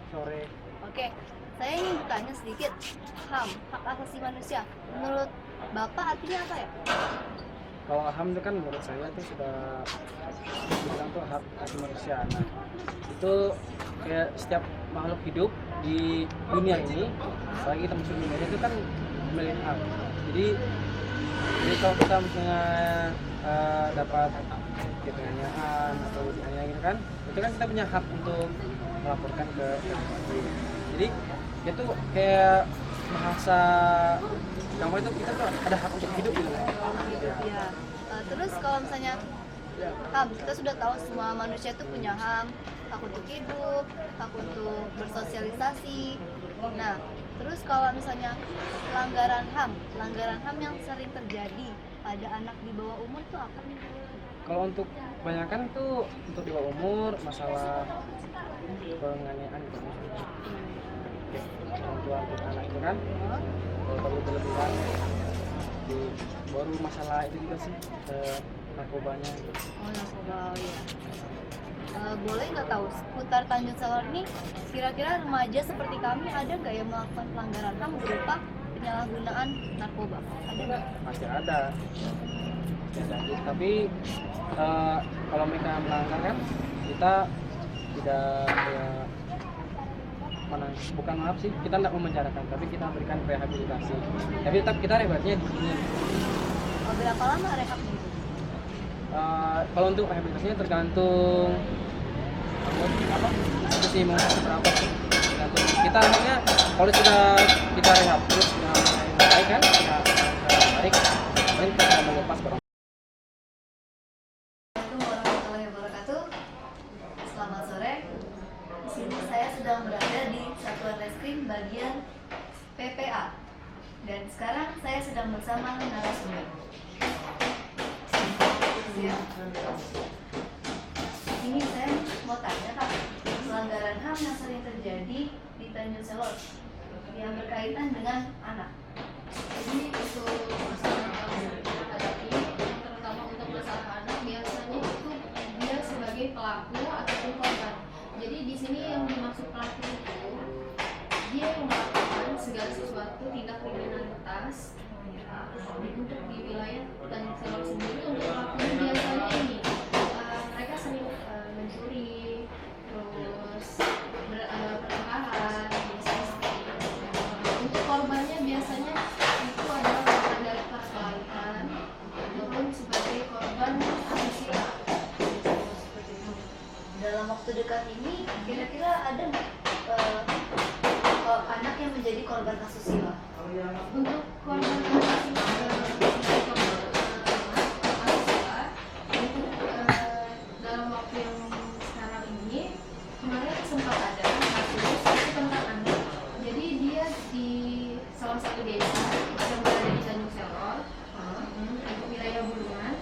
Sore. Oke, saya ingin bertanya sedikit. HAM, hak asasi manusia. Menurut Bapak artinya apa ya? Kalau HAM itu kan menurut saya itu sudah dibilang tuh hak asasi manusia. Nah, itu kayak setiap makhluk hidup di dunia ini, apalagi kita masuk dunia itu kan memiliki hak. Jadi kalau kita misalnya dapat penganiayaan atau dianiaya gitu kan, itu kan kita punya hak untuk melaporkan ke polisi. Jadi itu kayak bahasa kamu itu kita tuh ada hak untuk hidup gitu. Ya. Terus kalau misalnya HAM, kita sudah tahu semua manusia itu punya HAM, hak untuk hidup, hak untuk bersosialisasi. Nah, terus kalau misalnya pelanggaran HAM yang sering terjadi pada anak di bawah umur itu apa nih? Kalau untuk kebanyakan tuh untuk di bawah umur masalah penganiayaan gitu misalnya. Orang tua untuk anak itu kan kalau berlebihan di baru masalah itu juga sih narkobanya gitu. Oh, narkoba, ya. Boleh nggak tahu seputar Tanjung Selor ini kira-kira remaja seperti kami ada nggak yang melakukan pelanggaran HAM berupa penyalahgunaan narkoba? Ada nggak? Masih ada. Tapi kalau mereka melanggar kan kita tidak bukan maaf sih, kita tidak memenjarakan, tapi kita berikan rehabilitasi. Tapi tetap kita rehabilitasinya di sini. Berapa lama rehabnya? Kalau untuk rehabilitasinya tergantung itu sih mau berapa sih, tergantung kita namanya. Kalau sudah kita rehab terus sudah baik kan, kita tarik, paling kita akan melepas barang. Assalamualaikum warahmatullahi wabarakatuh. Selamat sore. Di sini saya sedang berada di Satuan Reskrim bagian PPA. Dan sekarang saya sedang bersama narasumber. Ini saya mau tanya Kak, pelanggaran HAM yang sering terjadi di Tanjung Selor yang berkaitan dengan anak. Jadi untuk masalah yang hadapi, terutama untuk masalah anak, biasanya itu dia sebagai pelaku ataupun korban. Jadi di sini yang dimaksud pelaku itu dia yang melakukan segala sesuatu tindak kriminalitas untuk di wilayah Tanjung Selor sendiri. Untuk pelakunya biasanya ini mereka sering mencuri, terus pertengkaran, biasanya seperti itu. Untuk korbannya biasanya itu adalah korban dari perselingkuhan ataupun sebagai korban asusila. Dalam waktu dekat ini kira-kira ada nggak anak yang menjadi korban asusila? Untuk korban asusila dalam waktu yang sekarang ini, kemarin sempat ada kasus tentang anak. Jadi dia di salah satu desa yang berada di Tanjung Selor, untuk wilayah Bulungan,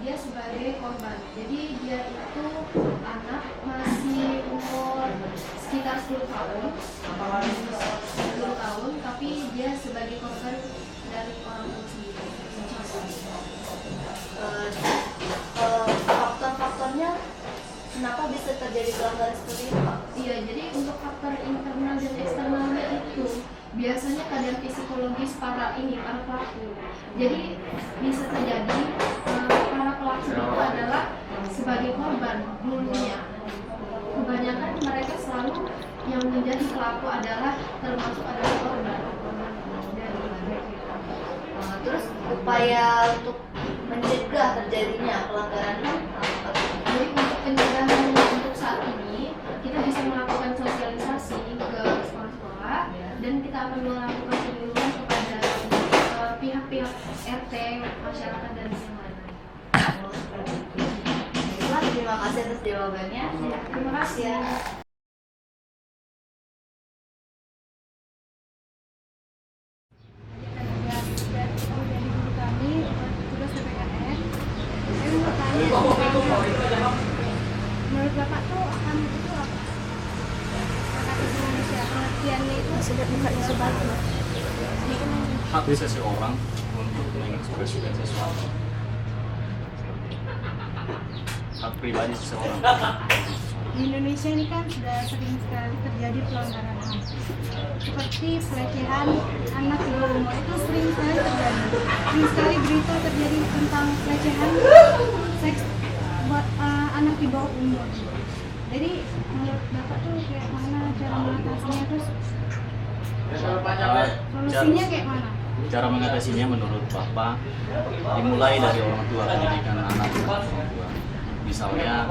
dia sebagai korban. Jadi dia itu anak masih umur sekitar 10 tahun, tapi dia sebagai korban dari orang tua sendiri. Faktor-faktornya kenapa bisa terjadi pelanggaran seperti itu, Pak? Iya, jadi untuk faktor internal dan eksternalnya itu biasanya kadar psikologis para pelaku. Jadi bisa terjadi para pelaku itu adalah sebagai korban dulunya. Kebanyakan mereka selalu yang menjadi pelaku adalah termasuk adalah korban dari mereka. Terus upaya untuk mencegah terjadinya pelanggaran HAM apa? Jadi untuk pencegahan untuk saat ini kita bisa melakukan sosialisasi ke sekolah-sekolah dan kita akan melakukan penyuluhan kepada pihak-pihak RT, masyarakat dan yang lain. Terima kasih atas jawabannya. Ya, terima kasih. Ya. Menurut Bapak tuh HAM itu apa? Hak asasi manusia, pengertiannya itu sudah bukan sebaliknya. Hak seseorang untuk mengekspresikan sesuatu, hak pribadi seseorang. di Indonesia ini kan sudah sering sekali terjadi pelanggaran HAM. Seperti pelecehan anak di bawah umur itu sering sekali terjadi. Sering sekali berita terjadi tentang pelecehan seks buat anak di bawah umur. Jadi menurut Bapak tuh kayak mana cara mengatasinya, terus solusinya kayak mana? Cara mengatasinya menurut Bapak dimulai dari orang tua, pendidikan anak. Misalnya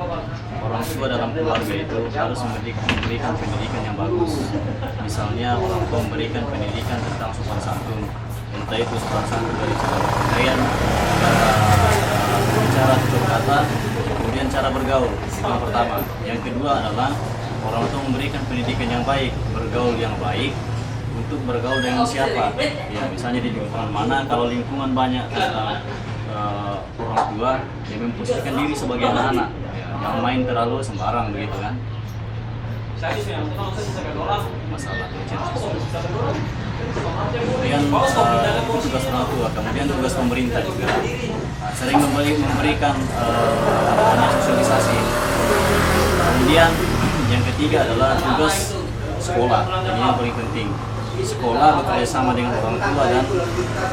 orang tua dalam keluarga itu harus memberikan pendidikan yang bagus. Misalnya orang tua memberikan pendidikan tentang sopan santun, entah itu sopan santun dari cara berpakaian, cara berbicara, tutur kata, kemudian cara bergaul. Itu yang pertama. Yang kedua adalah orang tua memberikan pendidikan yang baik, bergaul yang baik. Untuk bergaul dengan siapa? Ya, misalnya di lingkungan mana, kalau lingkungan banyak orang tua yang memposisikan diri sebagai anak-anak, ya, yang main terlalu sembarang begitu kan. Masalah pelecehan seksual. Kemudian itu tugas orang tua, kemudian tugas pemerintah juga sering memberikan sosialisasi. Kemudian yang ketiga adalah tugas sekolah, ini yang paling penting. Sekolah bekerja sama dengan orang tua dan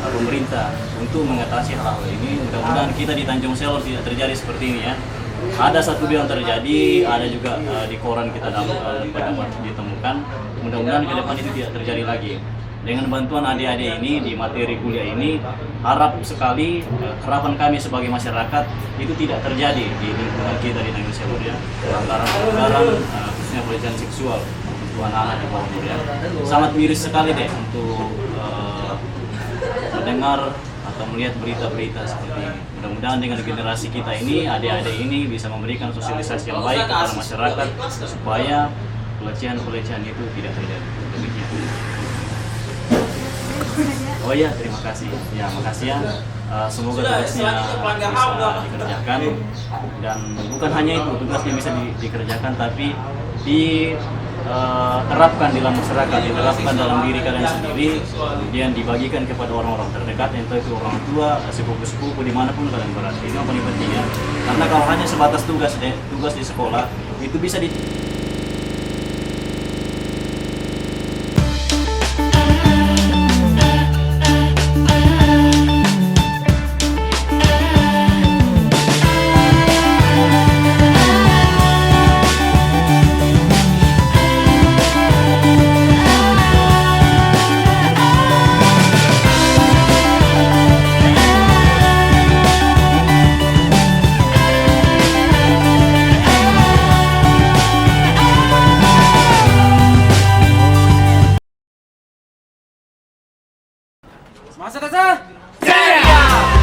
pemerintah untuk mengatasi hal-hal ini. Mudah-mudahan kita di Tanjung Selor tidak terjadi seperti ini ya. Ada satu yang terjadi, ada juga di koran kita dapat ditemukan. Mudah-mudahan ke depan itu tidak terjadi lagi. Dengan bantuan adik-adik ini di materi kuliah ini, harap sekali harapan kami sebagai masyarakat itu tidak terjadi di lingkungan kita di Tanjung Selor ya. Pelanggaran khususnya pelecehan seksual anak-anak di bawah umur ya. Sangat miris sekali deh untuk mendengar atau melihat berita-berita seperti ini. Mudah-mudahan dengan generasi kita ini, adik-adik ini bisa memberikan sosialisasi yang baik kepada masyarakat supaya pelecehan-pelecehan itu tidak terjadi. Demikian. Oh iya, terima kasih. Ya, makasih ya. Semoga tugasnya bisa dikerjakan, dan bukan hanya itu tugasnya bisa dikerjakan, tapi diterapkan dalam masyarakat, diterapkan dalam diri kalian sendiri, kemudian dibagikan kepada orang-orang terdekat, entah itu orang tua, sepupu-sepupu, dimanapun kalian berada. Itu yang paling penting ya. Karena kalau hanya sebatas tugas di sekolah, itu bisa Masa Jaya!